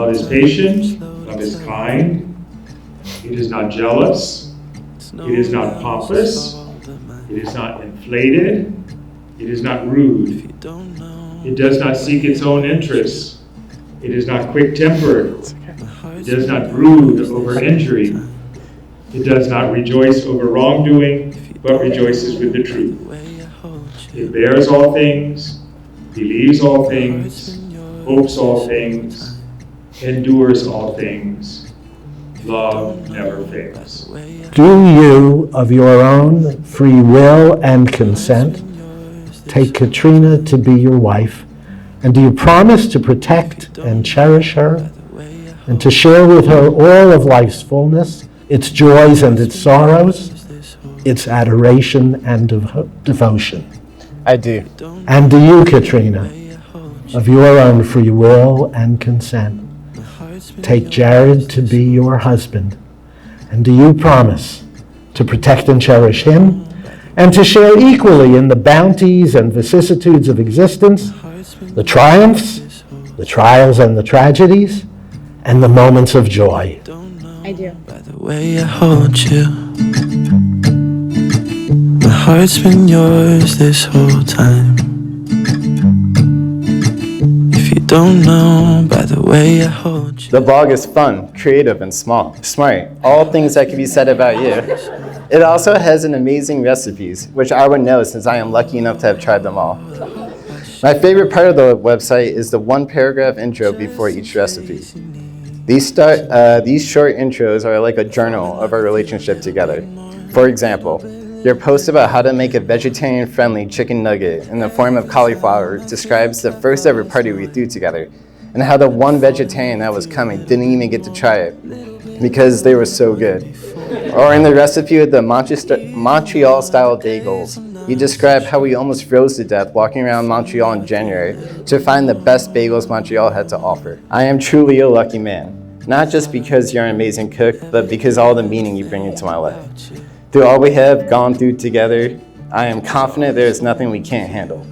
Love is patient, love is kind, it is not jealous, it is not pompous, it is not inflated, it is not rude, it does not seek its own interests, it is not quick-tempered, it does not brood over injury, it does not rejoice over wrongdoing, but rejoices with the truth. It bears all things, believes all things, hopes all things, endures all things. Love never fails. Do you, of your own free will and consent, take Katrina to be your wife? And do you promise to protect and cherish her, and to share with her all of life's fullness, its joys and its sorrows, its adoration and devotion? I do. And do you, Katrina, of your own free will and consent, take Jared to be your husband? And do you promise to protect and cherish him, and to share equally in the bounties and vicissitudes of existence, the triumphs, the trials and the tragedies, and the moments of joy? I do. By the way I hold you, my heart's been yours this whole time. If you don't know, by the way I hold you. The blog is fun, creative, and smart. All things that can be said about you. It also has an amazing recipes, which I would know since I am lucky enough to have tried them all. My favorite part of the website is the one-paragraph intro before each recipe. These short intros are like a journal of our relationship together. For example, your post about how to make a vegetarian-friendly chicken nugget in the form of cauliflower describes the first ever party we threw together, and how the one vegetarian that was coming didn't even get to try it because they were so good. Or in the recipe with the Montreal-style bagels, you describe how we almost froze to death walking around Montreal in January to find the best bagels Montreal had to offer. I am truly a lucky man, not just because you're an amazing cook, but because all the meaning you bring into my life. Through all we have gone through together, I am confident there is nothing we can't handle.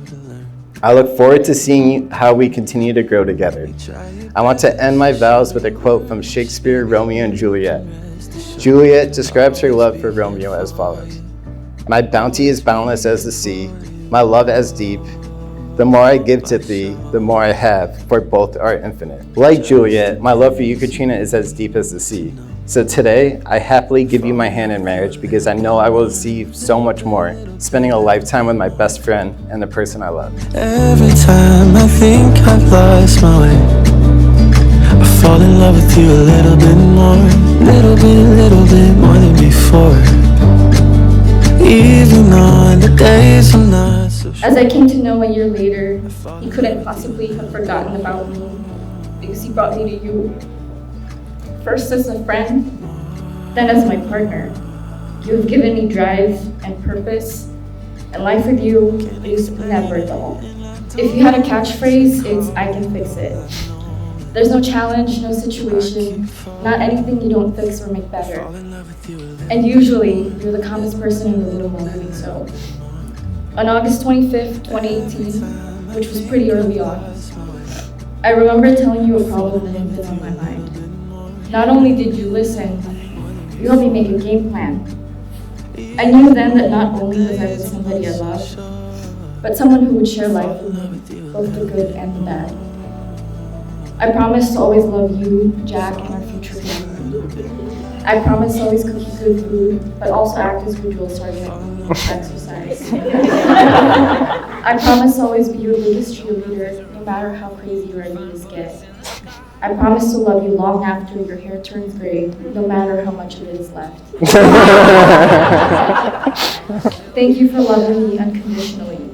I look forward to seeing how we continue to grow together. I want to end my vows with a quote from Shakespeare, Romeo and Juliet. Juliet describes her love for Romeo as follows: "My bounty is boundless as the sea, my love as deep. The more I give to thee, the more I have, for both are infinite." Like Juliet, my love for you, Katrina, is as deep as the sea. So today, I happily give you my hand in marriage because I know I will receive so much more, spending a lifetime with my best friend and the person I love. Every time I think I've lost my way, I fall in love with you a little bit more, little bit more than before. Even on the days I'm not so sure. As I came to know a year later, he couldn't possibly have forgotten about me because he brought me to you. First as a friend, then as my partner. You have given me drive and purpose, and life with you is never dull. If you had a catchphrase, it's "I can fix it." There's no challenge, no situation, not anything you don't fix or make better. And usually, you're the calmest person in the room while doing so. On August 25th, 2018, which was pretty early on, I remember telling you a problem that had been on my mind. Not only did you listen, you helped me make a game plan. I knew then that not only was I with somebody I loved, but someone who would share life with me, both the good and the bad. I promised to always love you, Jack, and our future family. I promised to always cook you good food, but also act as your drill sergeant when you exercise. I promised to always be your biggest cheerleader, no matter how crazy your ideas get. I promise to love you long after your hair turns gray, no matter how much of it is left. Thank you for loving me unconditionally.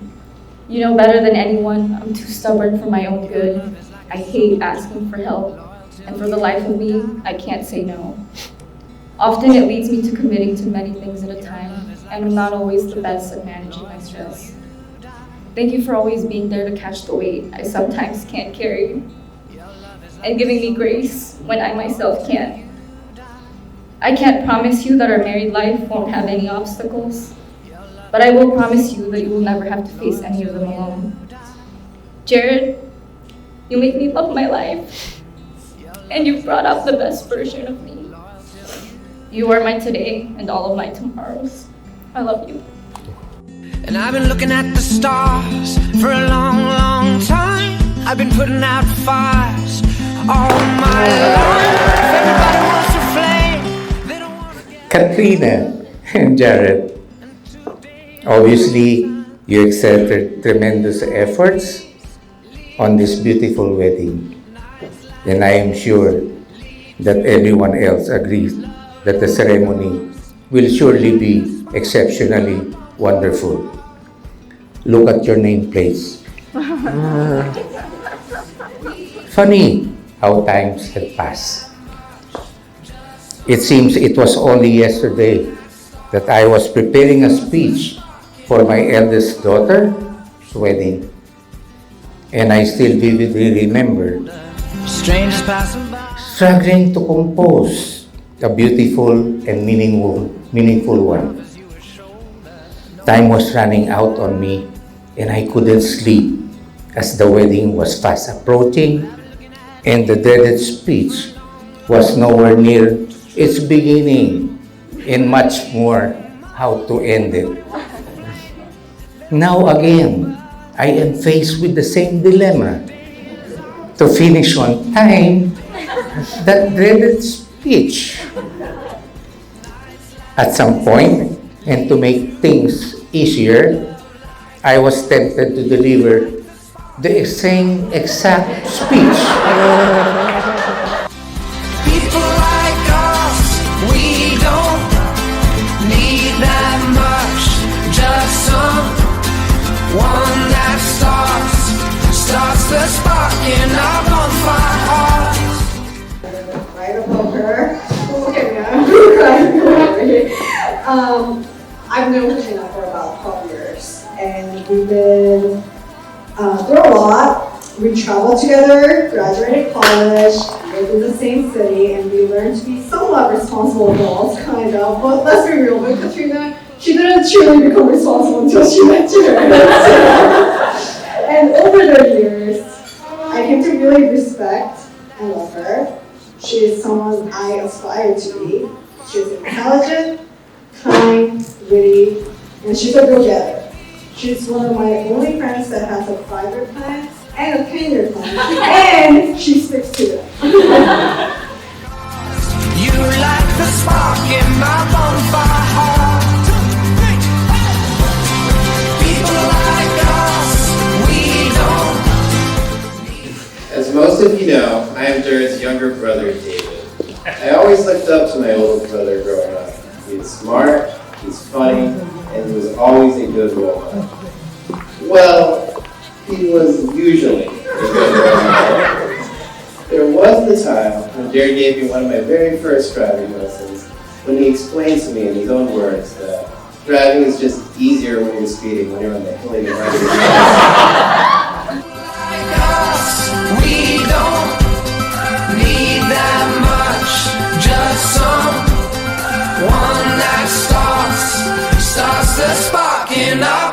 You know better than anyone, I'm too stubborn for my own good. I hate asking for help, and for the life of me, I can't say no. Often it leads me to committing to many things at a time, and I'm not always the best at managing my stress. Thank you for always being there to catch the weight I sometimes can't carry, and giving me grace when I myself can't. I can't promise you that our married life won't have any obstacles, but I will promise you that you will never have to face any of them alone. Jared, you make me love my life. and you brought out the best version of me. You are my today and all of my tomorrows. I love you. And I've been looking at the stars for a long, long time. I've been putting out fires all my life. Everybody wants to flame. They don't want to get... Katrina and Jared, obviously you exerted tremendous efforts on this beautiful wedding. And I am sure that everyone else agrees that the ceremony will surely be exceptionally wonderful. Look at your nameplates. Funny how times have passed. It seems it was only yesterday that I was preparing a speech for my eldest daughter's wedding. And I still vividly remember strangers passing by, struggling to compose a beautiful and meaningful one. Time was running out on me and I couldn't sleep as the wedding was fast approaching and the dreaded speech was nowhere near its beginning and much more how to end it. Now again, I am faced with the same dilemma. To finish on time that dreaded speech. At some point, and to make things easier, I was tempted to deliver the same exact speech. people like us, we don't need that much, just someone that starts the spark in our bonfire hearts. Right above her. Look at me, I'm crying already. I've known Katrina for about 12 years, and we've been through a lot. We traveled together, graduated college, lived in the same city, and we learned to be somewhat responsible adults, kind of. But let's be real, with Katrina, she didn't truly become responsible until she met Jared. And over the years, I came to really respect and love her. She is someone I aspire to be. She's intelligent, kind, witty, and she's a go-getter. She's one of my only friends that has a 5-year plan and a 10-year plan, and she sticks to it. You like the spark in my bonfire heart. People like us, we don't. As most of you know, I am Jared's younger brother, David. I always looked up to my older brother growing up. He was smart, he's funny, and he was always a good role model. Well, he was usually a good role model. There was the time when Jared gave me one of my very first driving lessons, when he explained to me in his own words that driving is just easier when you're speeding, when you're on the hilly line. We don't need that much, just someone that starts the spark in our